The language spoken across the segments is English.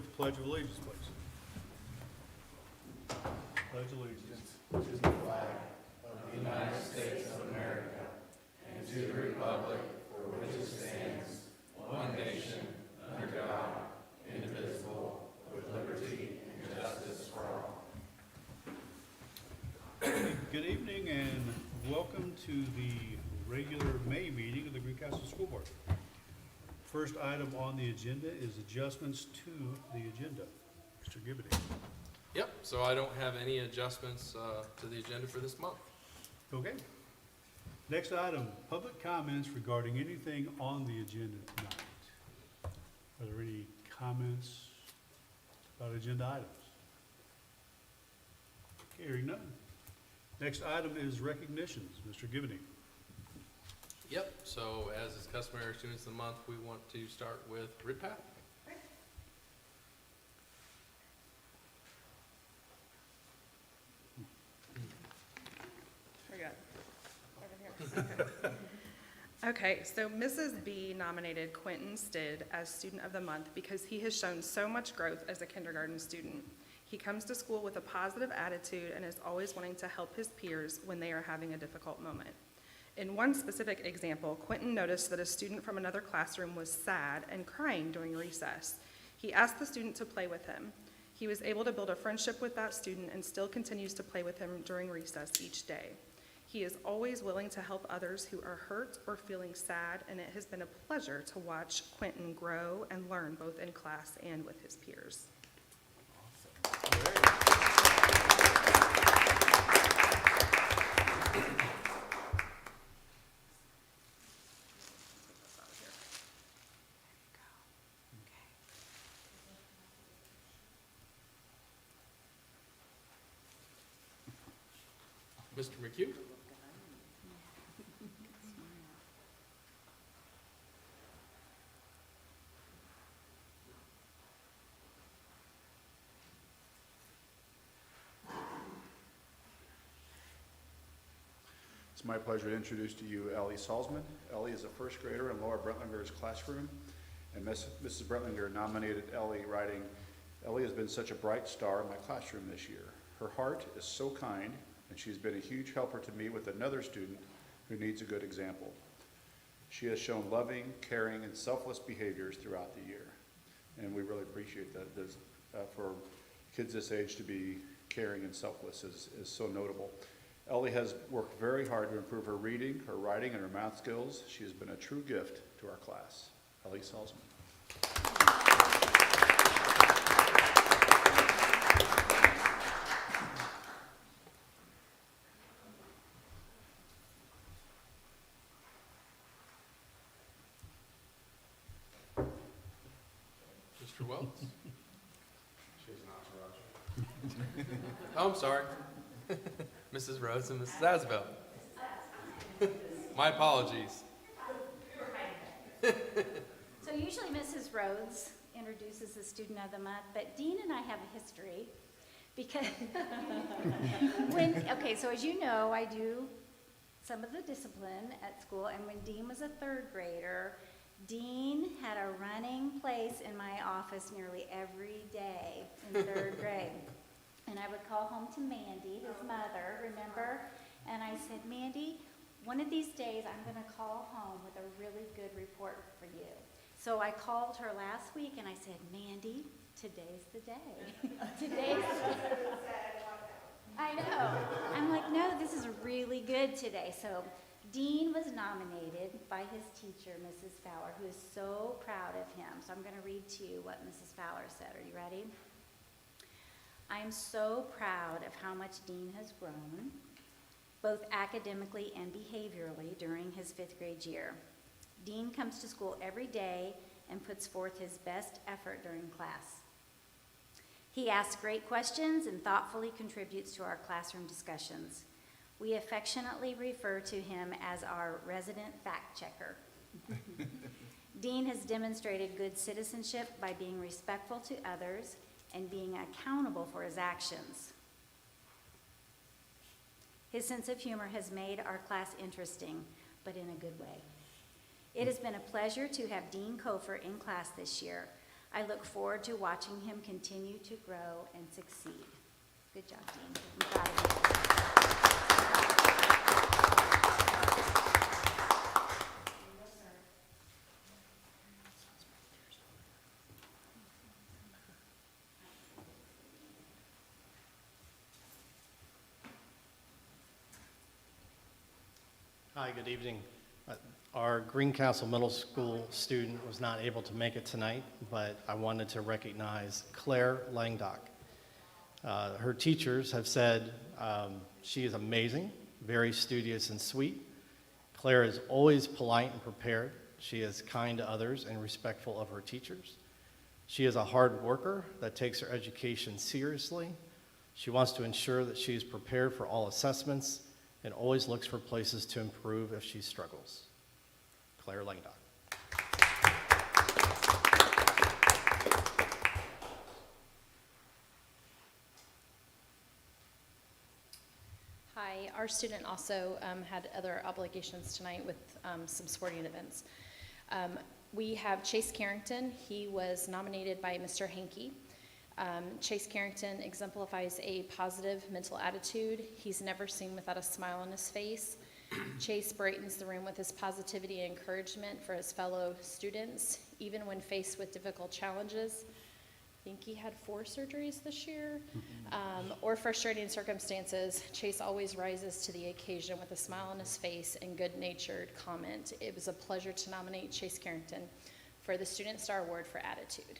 the Pledge of Allegiance, please. Pledge allegiance. To the flag of the United States of America and to the republic for which it stands, one nation, under God, indivisible, with liberty and justice for all. Good evening and welcome to the regular May meeting of the Greencastle School Board. First item on the agenda is adjustments to the agenda. Mr. Gibbity. Yep, so I don't have any adjustments to the agenda for this month. Okay. Next item, public comments regarding anything on the agenda tonight. Are there any comments about agenda items? Hearing none. Next item is recognitions. Mr. Gibbity. Yep, so as is customary, students of the month, we want to start with Ridpath. We're good. Over here. Okay, so Mrs. B nominated Quentin Stid as Student of the Month because he has shown so much growth as a kindergarten student. He comes to school with a positive attitude and is always wanting to help his peers when they are having a difficult moment. In one specific example, Quentin noticed that a student from another classroom was sad and crying during recess. He asked the student to play with him. He was able to build a friendship with that student and still continues to play with him during recess each day. He is always willing to help others who are hurt or feeling sad, and it has been a pleasure to watch Quentin grow and learn both in class and with his peers. Mr. McHugh? It's my pleasure to introduce to you Ellie Salzman. Ellie is a first grader in Laura Brentlinger's classroom, and Mrs. Brentlinger nominated Ellie, writing, "Ellie has been such a bright star in my classroom this year. Her heart is so kind, and she's been a huge helper to me with another student who needs a good example. She has shown loving, caring, and selfless behaviors throughout the year." And we really appreciate that. For kids this age to be caring and selfless is so notable. Ellie has worked very hard to improve her reading, her writing, and her math skills. She has been a true gift to our class. Ellie Salzman. Mr. Wells? She's not Roger. Oh, I'm sorry. Mrs. Rhodes and Mrs. Asbell. My apologies. So usually Mrs. Rhodes introduces the student of the month, but Dean and I have a history because so as you know, I do some of the discipline at school, and when Dean was a third grader, Dean had a running place in my office nearly every day in third grade. And I would call home to Mandy, his mother, remember? And I said, "Mandy, one of these days I'm going to call home with a really good report for you." So I called her last week and I said, "Mandy, today's the day." Today's I know. I'm like, "No, this is really good today." So Dean was nominated by his teacher, Mrs. Fowler, who is so proud of him. So I'm going to read to you what Mrs. Fowler said. Are you ready? "I am so proud of how much Dean has grown, both academically and behaviorally during his 5th grade year. Dean comes to school every day and puts forth his best effort during class. He asks great questions and thoughtfully contributes to our classroom discussions. We affectionately refer to him as our resident fact checker. Dean has demonstrated good citizenship by being respectful to others and being accountable for his actions. His sense of humor has made our class interesting, but in a good way. It has been a pleasure to have Dean Kofer in class this year. I look forward to watching him continue to grow and succeed. Good job, Dean. I'm proud of you. Hi, good evening. Our Greencastle Middle School student was not able to make it tonight, but I wanted to recognize Claire Langdock. Her teachers have said she is amazing, very studious and sweet. Claire is always polite and prepared. She is kind to others and respectful of her teachers. She is a hard worker that takes her education seriously. She wants to ensure that she is prepared for all assessments and always looks for places to improve if she struggles. Claire Langdock. Hi, our student also had other obligations tonight with some sporting events. We have Chase Carrington. He was nominated by Mr. Hankey. Chase Carrington exemplifies a positive mental attitude. He's never seen without a smile on his face. Chase brightens the room with his positivity and encouragement for his fellow students, even when faced with difficult challenges. I think he had 4 surgeries this year, or frustrating circumstances. Chase always rises to the occasion with a smile on his face and good-natured comment. It was a pleasure to nominate Chase Carrington for the Student Star Award for Attitude.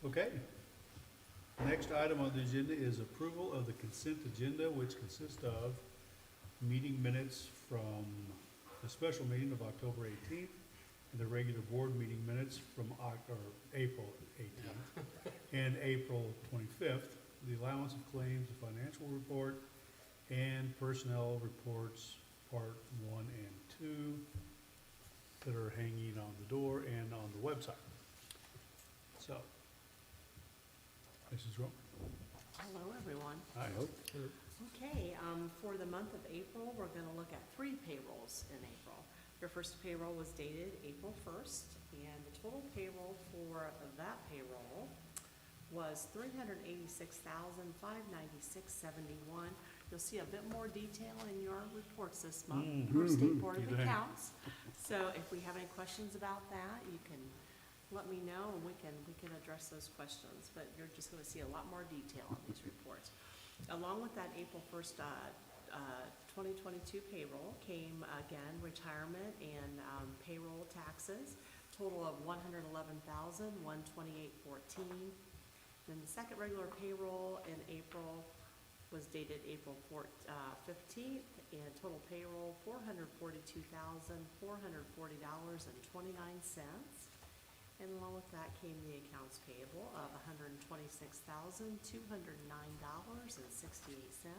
Okay. Next item on the agenda is approval of the consent agenda, which consists of meeting minutes from the special meeting of October 18th and the regular board meeting minutes from April 18th and April 25th, the allowance of claims, the financial report, and personnel reports, part 1 and 2, that are hanging on the door and on the website. So, Mrs. Rowe? Hello, everyone. Hi. Okay, for the month of April, we're gonna look at 3 payrolls in April. Your first payroll was dated April 1st, and the total payroll for that payroll was $386,596.71. You'll see a bit more detail in your reports this month for State Board of Accounts. So if we have any questions about that, you can let me know, and we can address those questions, but you're just gonna see a lot more detail on these reports. Along with that April 1st, 2022 payroll came, again, retirement and payroll taxes, total of $111,128.14. Then the second regular payroll in April was dated April 15th, and total payroll $442,440.29. And along with that came the accounts payable of $126,209.68.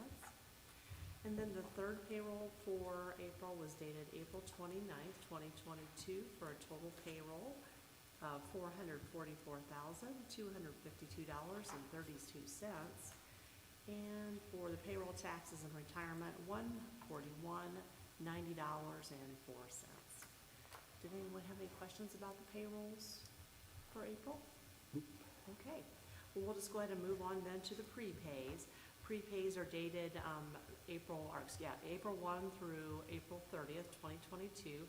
And then the third payroll for April was dated April 29th, 2022, for a total payroll of $444,252.32. And for the payroll taxes and retirement, $141,90.04. Did anyone have any questions about the payrolls for April? Okay, well, we'll just go ahead and move on then to the prepays. Prepays are dated April 1 through April 30th, 2022.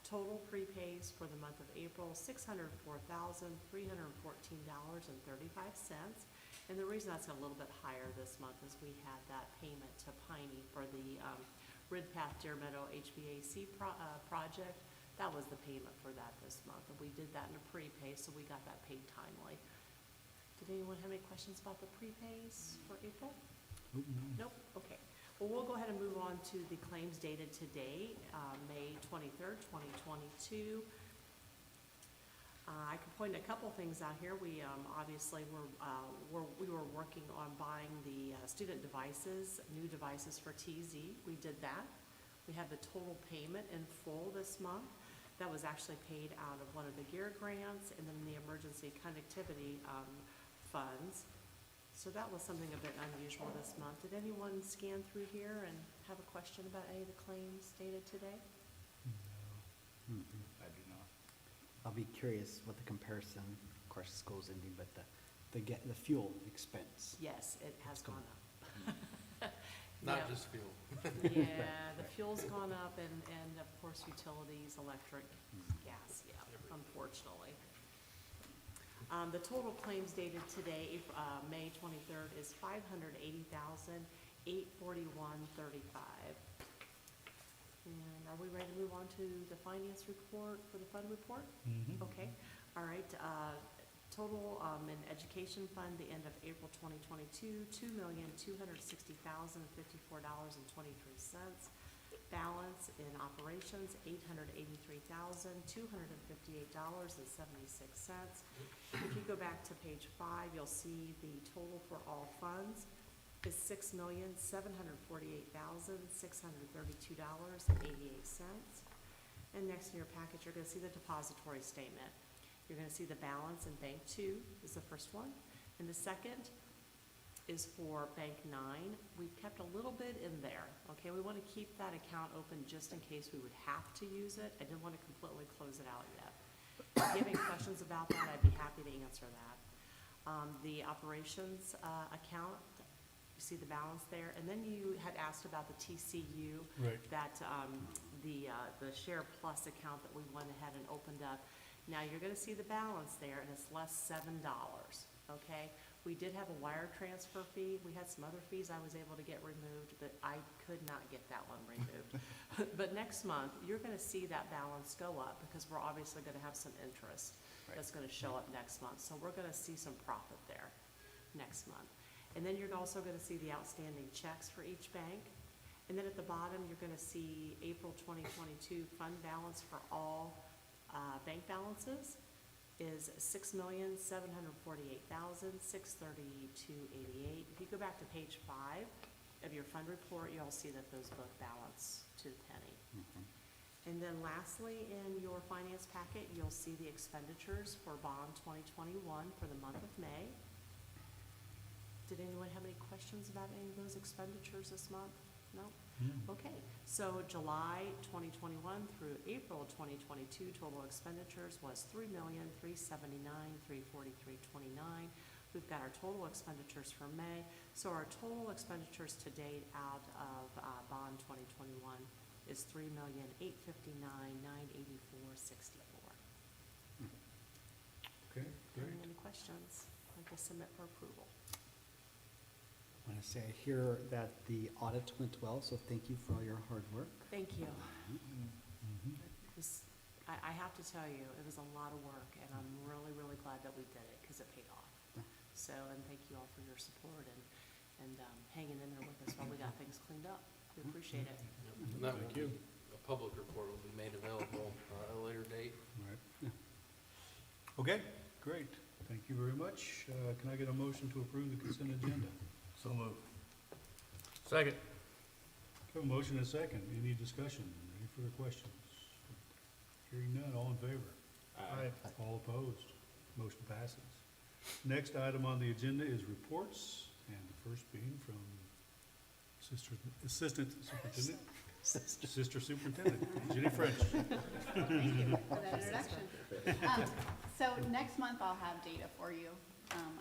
Total prepays for the month of April, $604,314.35. And the reason that's a little bit higher this month is we had that payment to Piney for the Ridpath Deer Meadow HVAC project. That was the payment for that this month, and we did that in a prepay, so we got that paid timely. Did anyone have any questions about the prepays for April? Nope, okay. Well, we'll go ahead and move on to the claims dated today, May 23rd, 2022. I can point a couple things out here. We obviously we were working on buying the student devices, new devices for TZ. We did that. We have the total payment in full this month. That was actually paid out of one of the GEAR grants and then the emergency connectivity funds. So that was something a bit unusual this month. Did anyone scan through here and have a question about any of the claims dated today? I do not. I'll be curious what the comparison, of course, school's ending, but the fuel expense. Yes, it has gone up. Not Yeah. just fuel. Yeah, the fuel's gone up and of course utilities, electric, gas, yeah, unfortunately. The total claims dated today, May 23rd, is $580,841.35. And are we ready to move on to the finance report for the fund report? Mhm. Okay, all right, total, in education fund, the end of April 2022, $2,260,054.23. Balance in operations, $883,258.76. If you go back to page 5, you'll see the total for all funds is $6,748,632.88. And next in your package, you're gonna see the depository statement. You're gonna see the balance in Bank 2 is the first one, and the second is for Bank 9. We've kept a little bit in there, okay? We wanna keep that account open just in case we would have to use it. I didn't wanna completely close it out yet. If you have any questions about that, I'd be happy to answer that. The operations account, you see the balance there, and then you had asked about the TCU, Right. that the Share Plus account that we went ahead and opened up. Now, you're gonna see the balance there, and it's less $7, okay? We did have a wire transfer fee. We had some other fees I was able to get removed, but I could not get that one removed. But next month, you're gonna see that balance go up, because we're obviously gonna have some interest that's gonna show up next month. So we're gonna see some profit there next month. And then you're also gonna see the outstanding checks for each bank. And then at the bottom, you're gonna see April 2022 fund balance for all bank balances is $6,748,632.88. If you go back to page 5 of your fund report, you'll see that those both balance to the penny. And then lastly, in your finance packet, you'll see the expenditures for bond 2021 for the month of May. Did anyone have any questions about any of those expenditures this month? No? Okay, so July 2021 through April 2022, total expenditures was $3,379,343.29. We've got our total expenditures for May, so our total expenditures to date out of bond 2021 is $3,859,984.64. Okay, great. Any questions? I'd like to submit for approval. I want to say I hear that the audit went well, so thank you for all your hard work. Thank you. I have to tell you, it was a lot of work, and I'm really, really glad that we did it, because it paid off. So, and thank you all for your support and hanging in there with us while we got things cleaned up. We appreciate it. And that will be, a public report will be made available at a later date. Right. Okay, great. Thank you very much. Can I get a motion to approve the consent agenda? So moved. Second. Have a motion and a second. Any discussion? Any further questions? Hearing none, all in favor? Aye. All opposed? Motion passes. Next item on the agenda is reports, and the first being from Assistant Superintendent, Sister Superintendent, Jenny French. Thank you for that introduction. So next month I'll have data for you.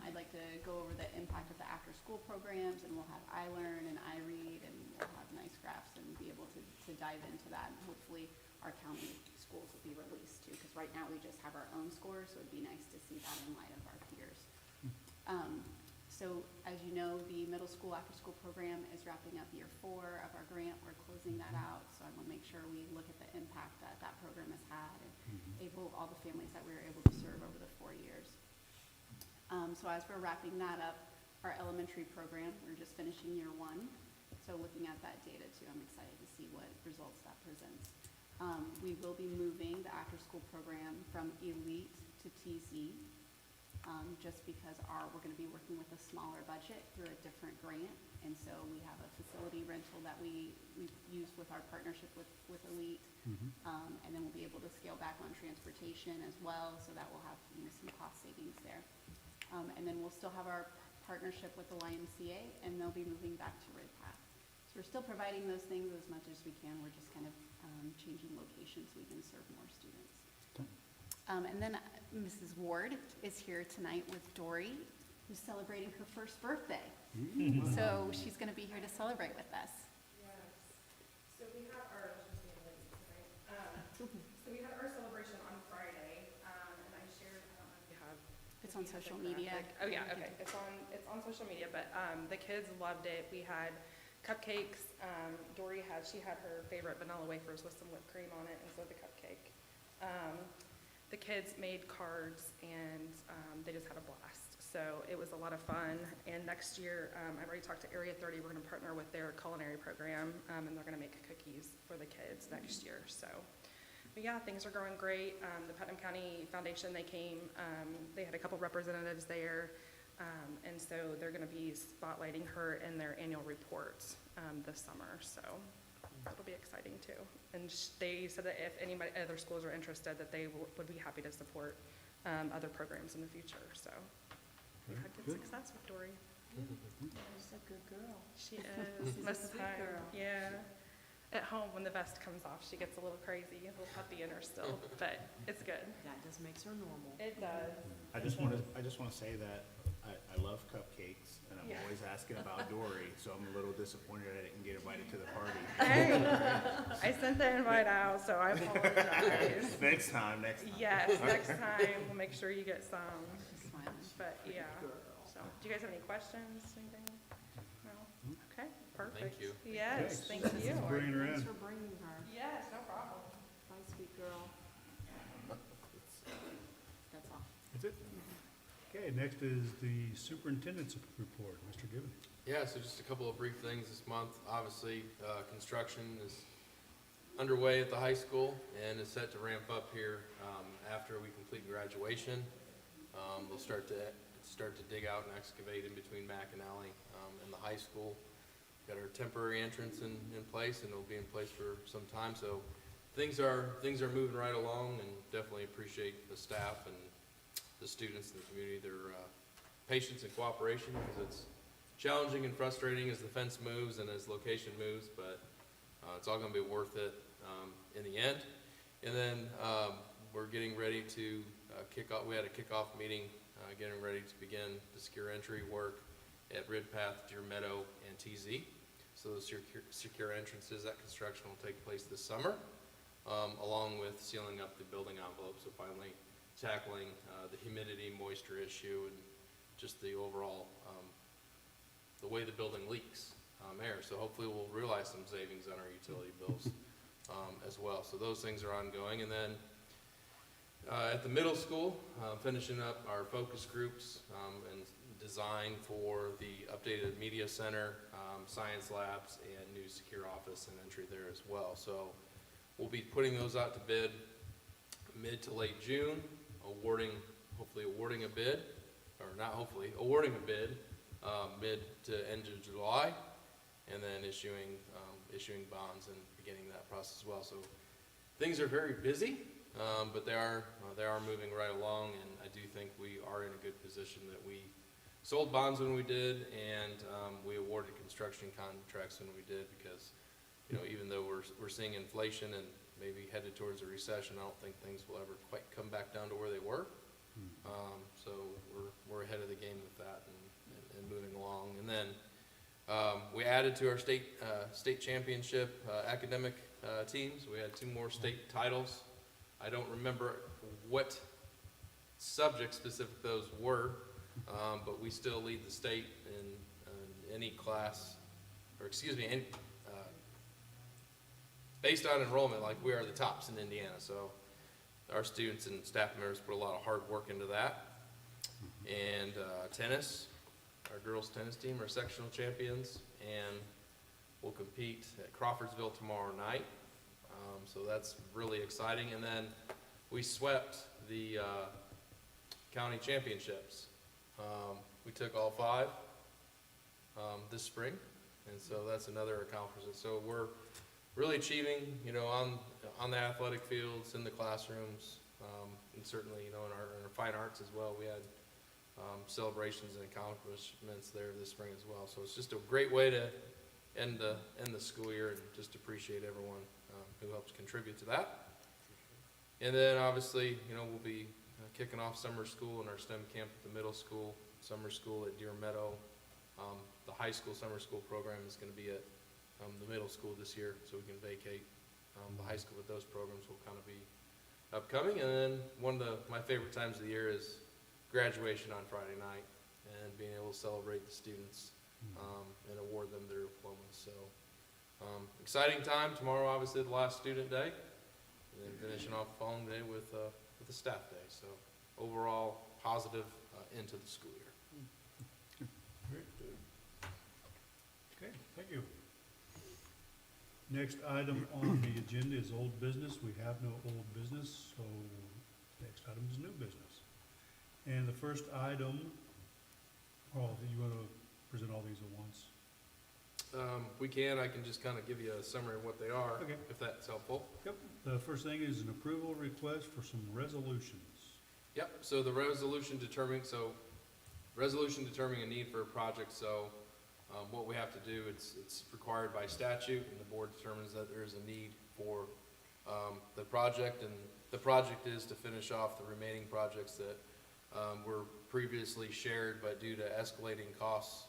I'd like to go over the impact of the after-school programs, and we'll have iLearn and iRead, and we'll have nice graphs and be able to dive into that. And hopefully our county schools will be released too, because right now we just have our own scores, so it'd be nice to see that in light of our peers. So as you know, the middle school after-school program is wrapping up year 4 of our grant. We're closing that out, so I want to make sure we look at the impact that that program has had and all the families that we were able to serve over the 4 years. So as we're wrapping that up, our elementary program, we're just finishing year 1. So looking at that data too, I'm excited to see what results that presents. We will be moving the after-school program from elite to TZ, just because we're going to be working with a smaller budget through a different grant. And so we have a facility rental that we use with our partnership with Elite. And then we'll be able to scale back on transportation as well, so that will have some cost savings there. And then we'll still have our partnership with the YMCA, and they'll be moving back to RidPath. So we're still providing those things as much as we can. We're just kind of changing locations so we can serve more students. And then Mrs. Ward is here tonight with Dory, who's celebrating her first birthday. So she's going to be here to celebrate with us. Yes. So we have our, so we had our celebration on Friday, and I shared, I don't know if you have. It's on social media. Oh, yeah, okay, it's on social media, but, the kids loved it. We had cupcakes, Dory she had her favorite vanilla wafers with some whipped cream on it instead of the cupcake. The kids made cards and, they just had a blast. So it was a lot of fun, and next year, I've already talked to Area 30, we're gonna partner with their culinary program, and they're gonna make cookies for the kids next year, so. But yeah, things are going great. The Putnam County Foundation, they came, they had a couple representatives there, and so they're gonna be spotlighting her in their annual reports, this summer, so it'll be exciting too. And they said that if anybody, other schools are interested, that they would be happy to support, other programs in the future, so. We've had good success with Dory. She's a good girl. She is, She's a most of the sweet time, girl. yeah. At home, when the vest comes off, she gets a little crazy, a little puppy in her still, but it's good. That just makes her normal. It does. I just want to say that I love cupcakes, and I'm Yeah. always asking about Dory, so I'm a little disappointed I didn't get invited to the party. Hey, I sent the invite out, so I apologize. Next time. Yes, next time, we'll make sure you get some, Smiling. but yeah. So, do you guys have any questions, anything? No? Okay, perfect. you. Yes, Okay. thank you. Bringing her Thanks in. for bringing her. Yes, no problem. Bye, sweet girl. That's all. That's it? Okay, next is the superintendent's report, Mr. Gibbon. Yeah, so just a couple of brief things this month. Obviously, construction is underway at the high school and is set to ramp up here after we complete graduation. We'll start to dig out and excavate in between Mack and Alley and the high school. Got our temporary entrance in place, and it'll be in place for some time. So things are moving right along, and definitely appreciate the staff and the students in the community, their patience and cooperation, because it's challenging and frustrating as the fence moves and as location moves, but it's all going to be worth it in the end. And then we're getting ready to kick off. We had a kickoff meeting, getting ready to begin the secure entry work at Ridpath, Deer Meadow, and TZ. So those secure entrances, that construction will take place this summer, along with sealing up the building envelope. So finally tackling the humidity, moisture issue, and just the overall, the way the building leaks air. So hopefully we'll realize some savings on our utility bills as well. So those things are ongoing. And then at the middle school, finishing up our focus groups and design for the updated media center, science labs, and new secure office and entry there as well. So we'll be putting those out to bid mid to late June, hopefully awarding a bid, or not hopefully, awarding a bid mid to end of July, and then issuing bonds and beginning that process as well. So things are very busy, but they are moving right along, and I do think we are in a good position that we sold bonds when we did, and we awarded construction contracts when we did, because even though we're seeing inflation and maybe headed towards a recession, I don't think things will ever quite come back down to where they were. So we're ahead of the game with that and moving along. And then we added to our state championship academic teams. We had 2 more state titles. I don't remember what subject specific those were, but we still lead the state in any class, or excuse me, based on enrollment, like we are the tops in Indiana. So our students and staff members put a lot of hard work into that. And tennis, our girls tennis team are sectional champions, and we'll compete at Crawfordsville tomorrow night. So that's really exciting. And then we swept the county championships. We took all 5 this spring, and so that's another accomplishment. So we're really achieving, on the athletic fields, in the classrooms, and certainly, in our fine arts as well. We had celebrations and accomplishments there this spring as well. So it's just a great way to end the school year, and just appreciate everyone who helps contribute to that. And then obviously, we'll be kicking off summer school in our STEM camp at the middle school, summer school at Deer Meadow. The high school summer school program is going to be at the middle school this year, so we can vacate the high school, but those programs will kind of be upcoming. And then one of my favorite times of the year is graduation on Friday night and being able to celebrate the students and award them their diplomas. So exciting time. Tomorrow, obviously, the last student day, and then finishing off the following day with the staff day. So overall, positive into the school year. Great. Okay, thank you. Next item on the agenda is old business. We have no old business, so next item is new business. And the first item, you want to present all these at once? I can just kind of give you a summary of what they are, Okay. if that's helpful. Yep. The first thing is an approval request for some resolutions. Yep, so the resolution determining a need for a project, so what we have to do, it's required by statute, and the board determines that there is a need for the project, and the project is to finish off the remaining projects that were previously shared, but due to escalating costs,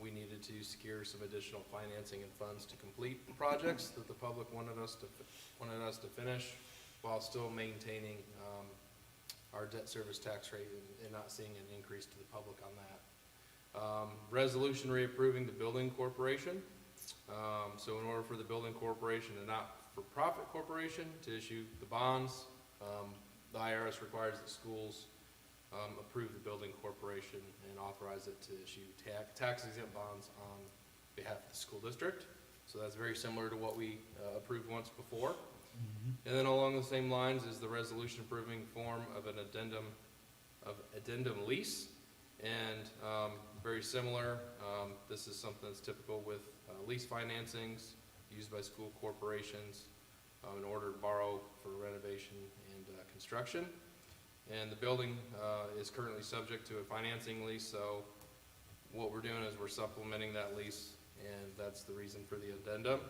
we needed to secure some additional financing and funds to complete the projects that the public wanted us to finish, while still maintaining our debt service tax rate and not seeing an increase to the public on that. Resolution reapproving the building corporation. So in order for the building corporation, a not-for-profit corporation, to issue the bonds, the IRS requires that schools approve the building corporation and authorize it to issue tax-exempt bonds on behalf of the school district. So that's very similar to what we approved once before. And then along the same lines is the resolution approving form of an addendum lease. And very similar, this is something that's typical with lease financings used by school corporations in order to borrow for renovation and construction. And the building is currently subject to a financing lease, so what we're doing is we're supplementing that lease, and that's the reason for the addendum.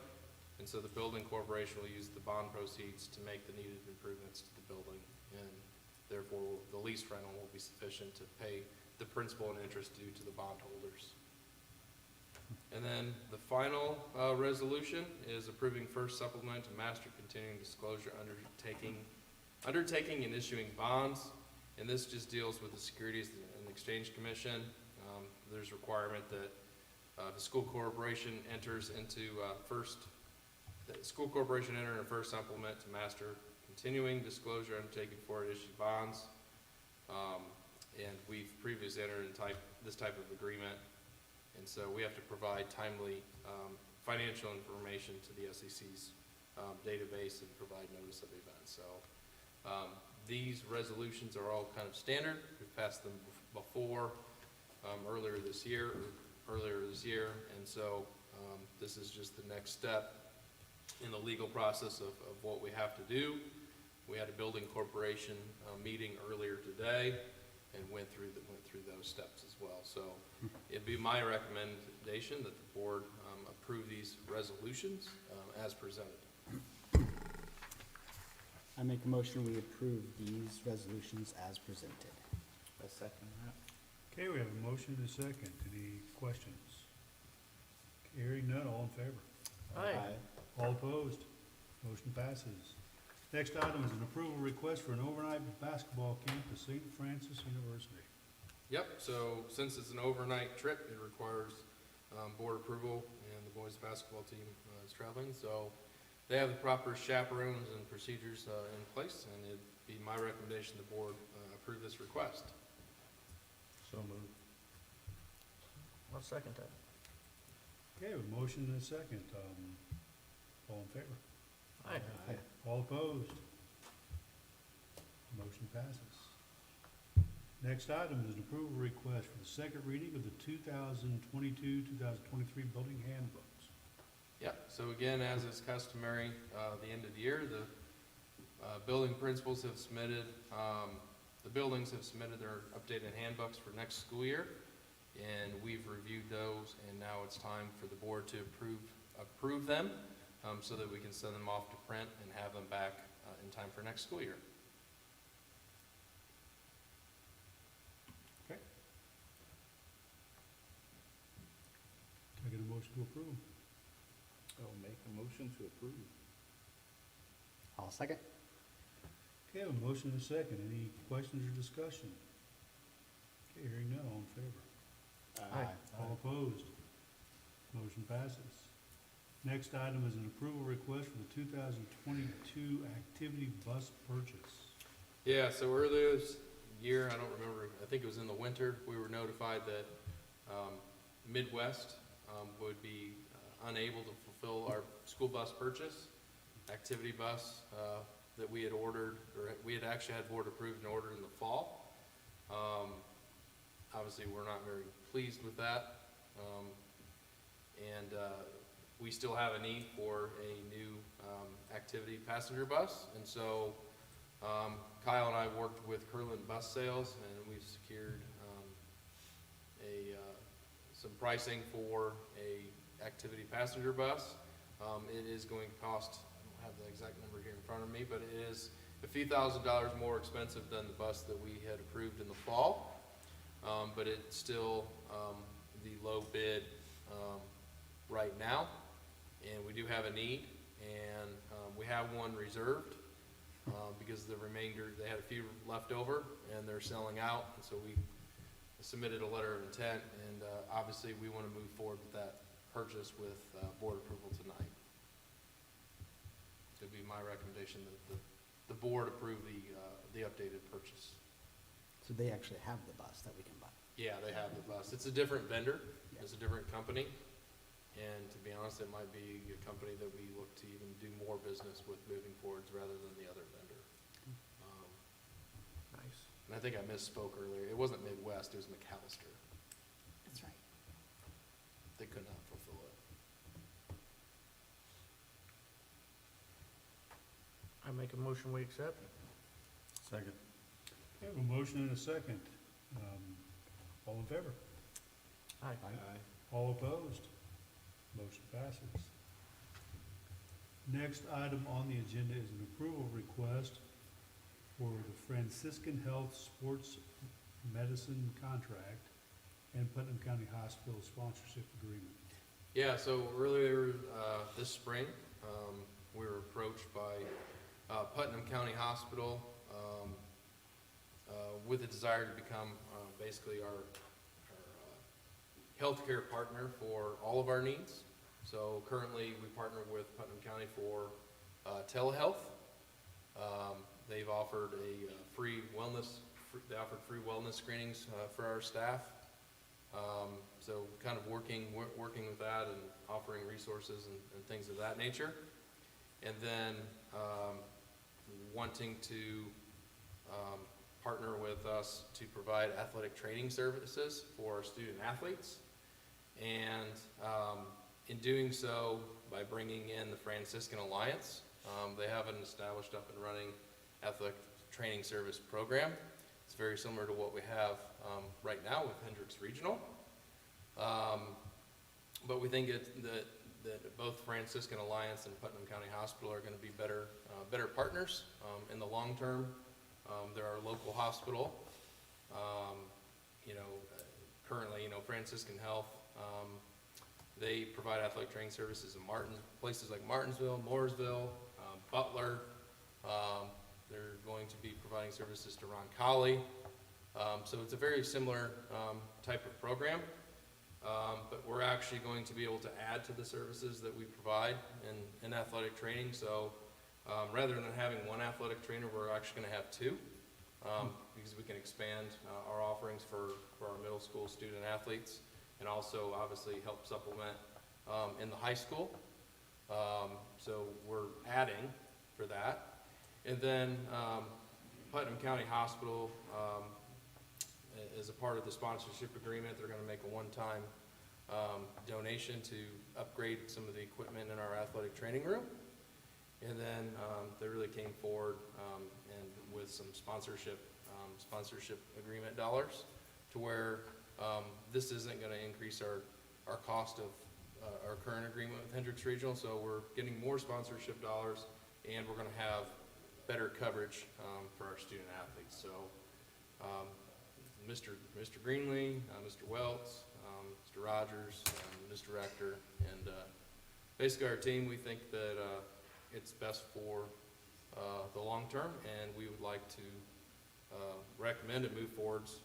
And so the building corporation will use the bond proceeds to make the needed improvements to the building, and therefore the lease rental will be sufficient to pay the principal and interest due to the bondholders. And then the final resolution is approving first supplement to master continuing disclosure undertaking and issuing bonds. And this just deals with the Securities and Exchange Commission. There's a requirement that the school corporation enters into enter a first supplement to master continuing disclosure undertaking for it issued bonds. And we've previously entered in this type of agreement, and so we have to provide timely financial information to the SEC's database and provide notice of events. So these resolutions are all kind of standard. We've passed them before earlier this year, and so this is just the next step in the legal process of what we have to do. We had a building corporation meeting earlier today and went through those steps as well. So it'd be my recommendation that the board approve these resolutions as presented. I make a motion, we approve these resolutions as presented. I second that. Okay, we have a motion and a second. Any questions? Hearing none, all in favor? Aye. All opposed? Motion passes. Next item is an approval request for an overnight basketball camp at St. Francis University. Yep, so since it's an overnight trip, it requires board approval, and the boys basketball team is traveling, so they have the proper chaperones and procedures in place, and it'd be my recommendation the board approve this request. So moved. I'll second that. Okay, with a motion and a second. All in favor? Aye. All opposed? Motion passes. Next item is an approval request for the second reading of the 2022-2023 building handbooks. Yep, so again, as is customary, the end of the year, the building principals have submitted, the buildings have submitted their updated handbooks for next school year. And we've reviewed those, and now it's time for the board to approve them, so that we can send them off to print and have them back in time for next school year. Okay. Can I get a motion to approve? I'll make a motion to approve. I'll second. Okay, a motion and a second. Any questions or discussion? Okay, hearing none, all in favor? All opposed? Motion passes. Next item is an approval request for the 2022 activity bus purchase. Yeah, so earlier this year, I don't remember, I think it was in the winter, we were notified that Midwest would be unable to fulfill our school bus purchase, activity bus that we had ordered, or we had actually had board approved and ordered in the fall. Obviously, we're not very pleased with that. And we still have a need for a new activity passenger bus. And so Kyle and I worked with Curlin Bus Sales, and we've secured some pricing for a activity passenger bus. It is going to cost, I don't have the exact number here in front of me, but it is a few $1,000s more expensive than the bus that we had approved in the fall. But it's still the low bid right now, and we do have a need, and we have one reserved because the remainder, they had a few left over and they're selling out, and so we submitted a letter of intent, and obviously we want to move forward with that purchase with board approval tonight. It'd be my recommendation that the board approve the updated purchase. So they actually have the bus that we can buy. Yeah, they have the bus. It's a different vendor, it's a different company, and to be honest, it might be a company that we look to even do more business with moving forwards rather than the other vendor. Nice. And I think I misspoke earlier. It wasn't Midwest, it was McAllister. That's right. They could not fulfill it. I make a motion, we accept. Second. Okay, we have a motion and a second. All in favor? Aye. All opposed? Motion passes. Next item on the agenda is an approval request for the Franciscan Health Sports Medicine Contract and Putnam County Hospital Sponsorship Agreement. Yeah, so earlier this spring, we were approached by Putnam County Hospital with a desire to become basically our healthcare partner for all of our needs. So currently, we partner with Putnam County for telehealth. They've offered a free wellness. They offered free wellness screenings for our staff. So kind of working with that and offering resources and things of that nature. And then wanting to partner with us to provide athletic training services for our student athletes. And in doing so, by bringing in the Franciscan Alliance, they have an established up and running athletic training service program. It's very similar to what we have right now with Hendricks Regional. But we think that both Franciscan Alliance and Putnam County Hospital are going to be better partners in the long term. They're our local hospital. Currently, Franciscan Health, they provide athletic training services in places like Martinsville, Mooresville, Butler. They're going to be providing services to Roncalli. So it's a very similar type of program. But we're actually going to be able to add to the services that we provide in athletic training. So rather than having one athletic trainer, we're actually going to have two, because we can expand our offerings for our middle school student athletes, and also obviously help supplement in the high school. So we're adding for that. And then Putnam County Hospital, as a part of the sponsorship agreement, they're going to make a one-time donation to upgrade some of the equipment in our athletic training room. And then they really came forward and with some sponsorship agreement dollars, to where This isn't gonna increase our cost of, our current agreement with Hendricks Regional, so we're getting more sponsorship dollars, and we're gonna have better coverage, for our student athletes. So, Mr. Greenlee, Mr. Welts, Mr. Rogers, Mr. Rector, and, basically our team, we think that, it's best for, the long term, and we would like to, recommend and move forwards,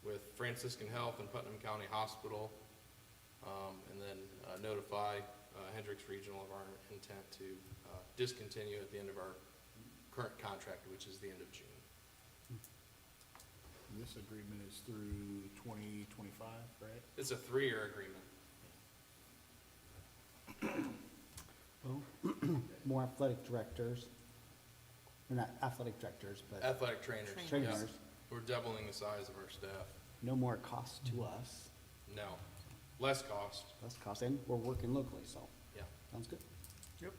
with Franciscan Health and Putnam County Hospital, and then notify Hendricks Regional of our intent to discontinue at the end of our current contract, which is the end of June. This agreement is through 2025, right? It's a 3-year agreement. Well, more athletic directors, or not athletic directors, but Athletic trainers. trainers, Yes. We're doubling the size of our staff. no more cost to us, No, less cost. less cost, and we're working locally, so, Yeah. sounds good. Yep.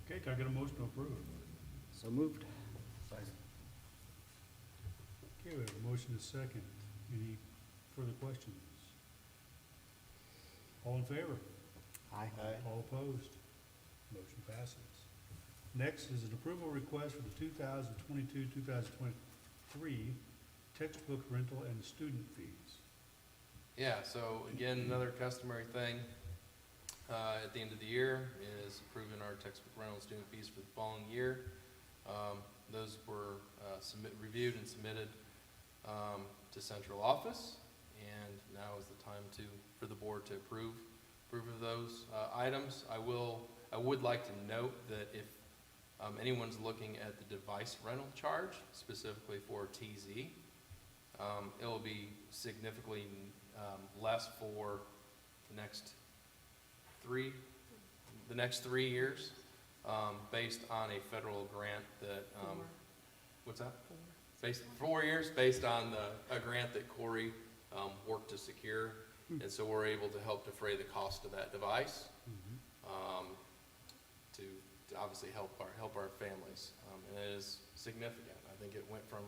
Okay, can I get a motion to approve? So moved. Okay, we have a motion to second. Any further questions? All in favor? Aye. All opposed? Motion passes. Next is an approval request for the 2022-2023 textbook rental and student fees. Yeah, so again, another customary thing, at the end of the year is approving our textbook rental and student fees for the following year. Those were, reviewed and submitted, to central office, and now is the time for the board to approve of those, items. I would like to note that if, anyone's looking at the device rental charge, specifically for TZ, it will be significantly, less for the next 3 years, based on a federal grant that, what's that? 4 years, based on a grant that Corey, worked to secure. And so we're able to help defray the cost of that device, to obviously help our families. And it is significant. I think it went from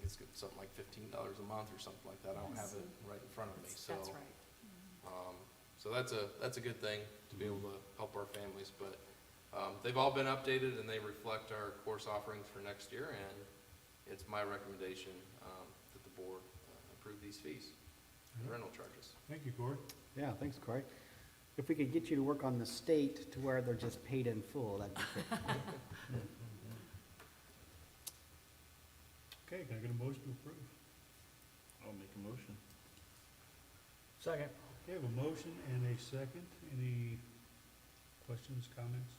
it's something like $15 a month or something like that. I don't have it right in front of me, so. That's right. So that's a good thing to be able to help our families, but, they've all been updated and they reflect our course offerings for next year, and it's my recommendation, that the board approve these fees, the rental charges. Thank you, Corey. Yeah, thanks, Corey. If we could get you to work on the state to where they're just paid in full, that'd be great. Okay, can I get a motion to approve? I'll make a motion. Second. Okay, I have a motion and a second. Any questions, comments?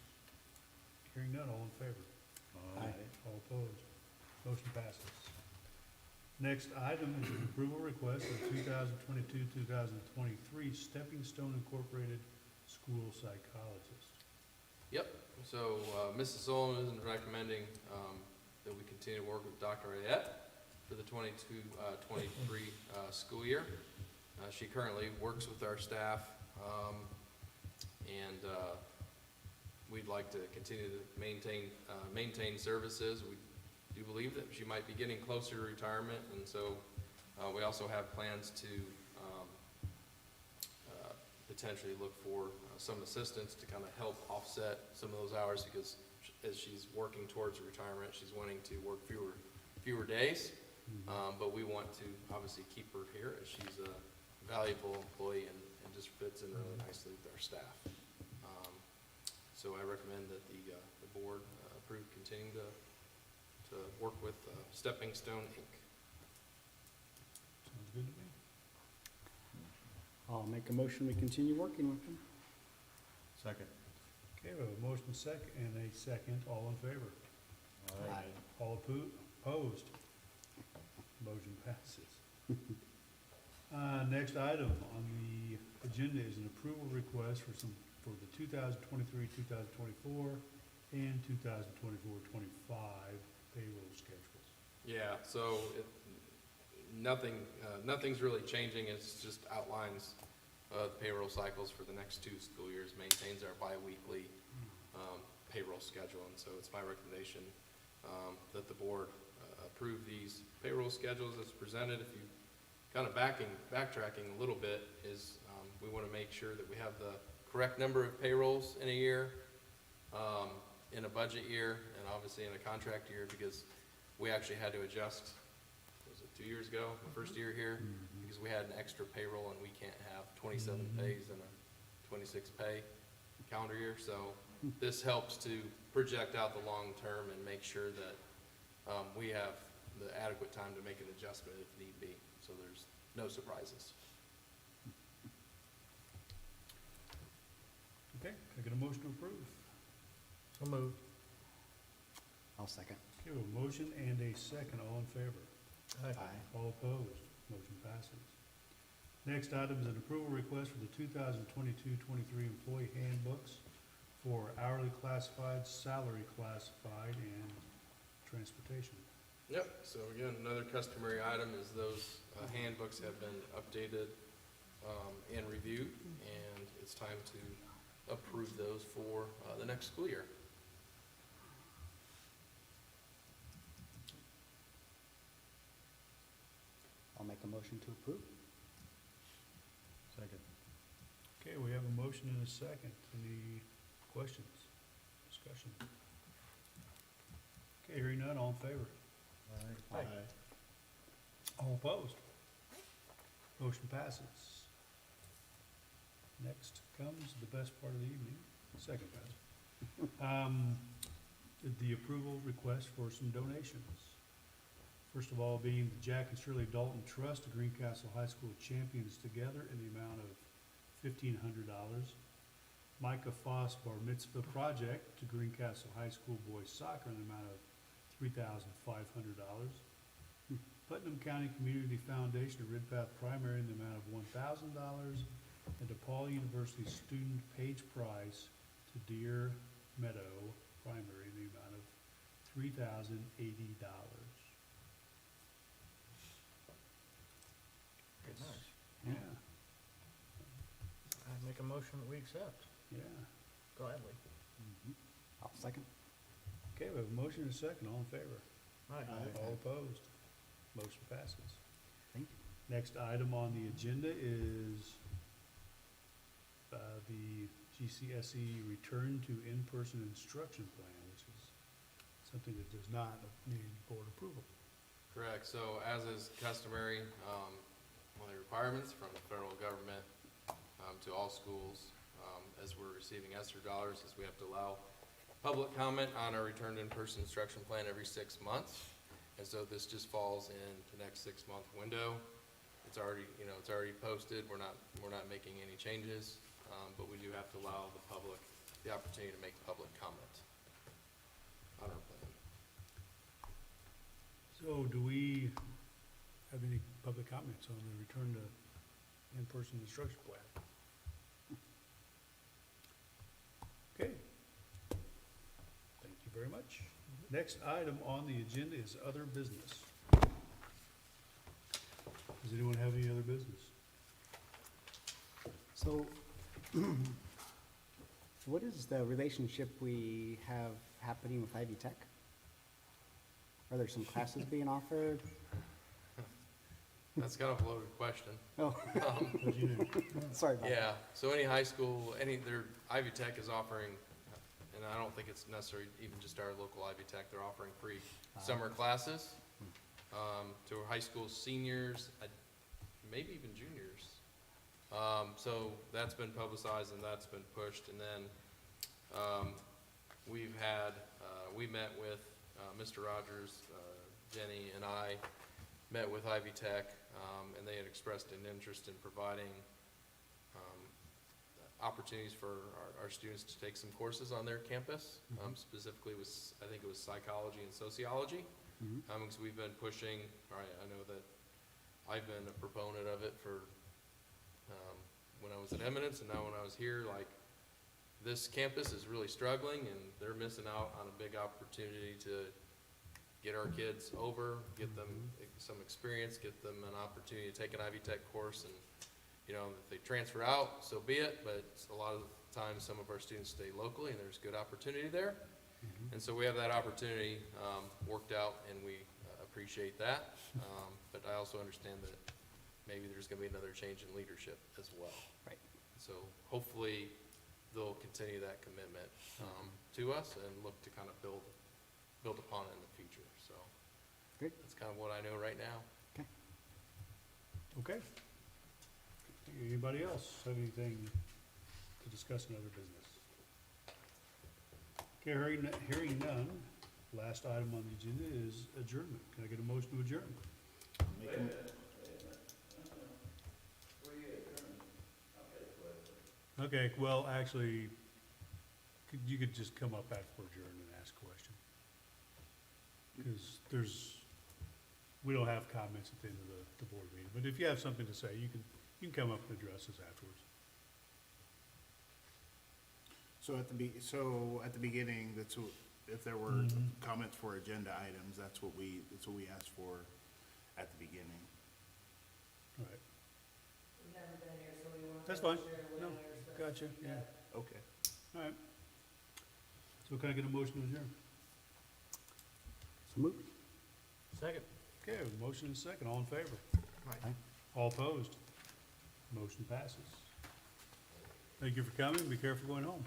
Hearing none, all in favor? Aye. All opposed? Motion passes. Next item is an approval request for the 2022-2023 Stepping Stone Incorporated School Psychologist. Yep, so, Mrs. Sullivan is recommending, that we continue to work with Dr. Ayette for the 22-23 school year. She currently works with our staff, and we'd like to continue to maintain services. We do believe that she might be getting closer to retirement, and so we also have plans to potentially look for some assistance to kind of help offset some of those hours, because as she's working towards retirement, she's wanting to work fewer days. But we want to obviously keep her here, as she's a valuable employee and just fits in really nicely with our staff. So I recommend that the board approve continuing to work with Stepping Stone, Inc. Sounds good to me. I'll make a motion, we continue working with them. Second. Okay, we have a motion and a second. All in favor? Aye. All opposed? Motion passes. Next item on the agenda is an approval request for the 2023-2024 and 2024-25 payroll schedules. Yeah, so nothing's really changing. It's just outlines the payroll cycles for the next 2 school years, maintains our bi-weekly payroll schedule, and so it's my recommendation that the board approve these payroll schedules as presented. If you kind of backtracking a little bit is, we want to make sure that we have the correct number of payrolls in a year, in a budget year, and obviously in a contract year, because we actually had to adjust, was it 2 years ago, the first year here, because we had an extra payroll and we can't have 27 pays in a 26 pay calendar year. So this helps to project out the long term and make sure that we have the adequate time to make an adjustment if need be, so there's no surprises. Okay, can I get a motion to approve? So moved. I'll second. Okay, we have a motion and a second, all in favor? Aye. All opposed? Motion passes. Next item is an approval request for the 2022-23 employee handbooks for hourly classified, salary classified, and transportation. Yep, so again, another customary item is those handbooks have been updated and reviewed, and it's time to approve those for the next school year. I'll make a motion to approve. Second. Okay, we have a motion and a second. Any questions, discussion? Okay, hearing none, all in favor? Aye. All opposed? Motion passes. Next comes the best part of the evening, second best. The approval request for some donations. First of all, being the Jack and Shirley Dalton Trust to Greencastle High School Champions Together in the amount of $1,500. Micah Foss Bar Mitzvah Project to Greencastle High School Boys Soccer in the amount of $3,500. Putnam County Community Foundation to Ridpath Primary in the amount of $1,000. And DePaul University Student Page Price to Deer Meadow Primary in the amount of $3,080. Nice. Yeah, I make a motion that we accept yeah. gladly. I'll second. Okay, we have a motion and a second, all in favor? Aye. All opposed? Motion passes. Thank you. Next item on the agenda is the GCSE Return to In-Person Instruction Plan, which is something that does not need board approval. Correct, so as is customary, one of the requirements from the federal government to all schools, as we're receiving ESSER dollars, is we have to allow public comment on our return to in-person instruction plan every 6 months. And so this just falls in the next 6-month window. It's already, it's already posted. We're not making any changes, but we do have to allow the public the opportunity to make public comment on our plan. So do we have any public comments on the return to in-person instruction plan? Okay. Thank you very much. Next item on the agenda is other business. Does anyone have any other business? So, what is the relationship we have happening with Ivy Tech? Are there some classes being offered? That's kind of a loaded question. Oh, What'd you do? sorry about that. Yeah, so any high school, Ivy Tech is offering, and I don't think it's necessarily even just our local Ivy Tech, they're offering free summer classes to our high school seniors, maybe even juniors. So that's been publicized and that's been pushed. And then we met with Mr. Rogers, Jenny and I met with Ivy Tech, and they had expressed an interest in providing opportunities for our students to take some courses on their campus, specifically I think it was psychology and sociology, because we've been pushing, I know that I've been a proponent of it for when I was at Eminence, and now when I was here, like, this campus is really struggling, and they're missing out on a big opportunity to get our kids over, get them some experience, get them an opportunity to take an Ivy Tech course, and if they transfer out, so be it, but a lot of times some of our students stay locally and there's good opportunity there. And so we have that opportunity worked out, and we appreciate that. But I also understand that maybe there's gonna be another change in leadership as well. Right. So hopefully they'll continue that commitment, to us and look to kind of build upon it in the future, so. Great. That's kind of what I know right now. Okay. Okay. Anybody else have anything to discuss in other business? Okay, hearing none, last item on the agenda is adjournment. Can I get a motion to adjourn? Make them- Okay, well, actually, you could just come up after adjourn and ask a question. Because we don't have comments at the end of the board meeting, but if you have something to say, you can come up and address us afterwards. So at the beginning, if there were comments for agenda items, that's what we asked for at the beginning. All right. That's fine. No, gotcha, yeah. Okay. All right. So can I get a motion to adjourn? So moved. Second. Okay, a motion and a second. All in favor? Aye. All opposed? Motion passes. Thank you for coming. Be careful going home.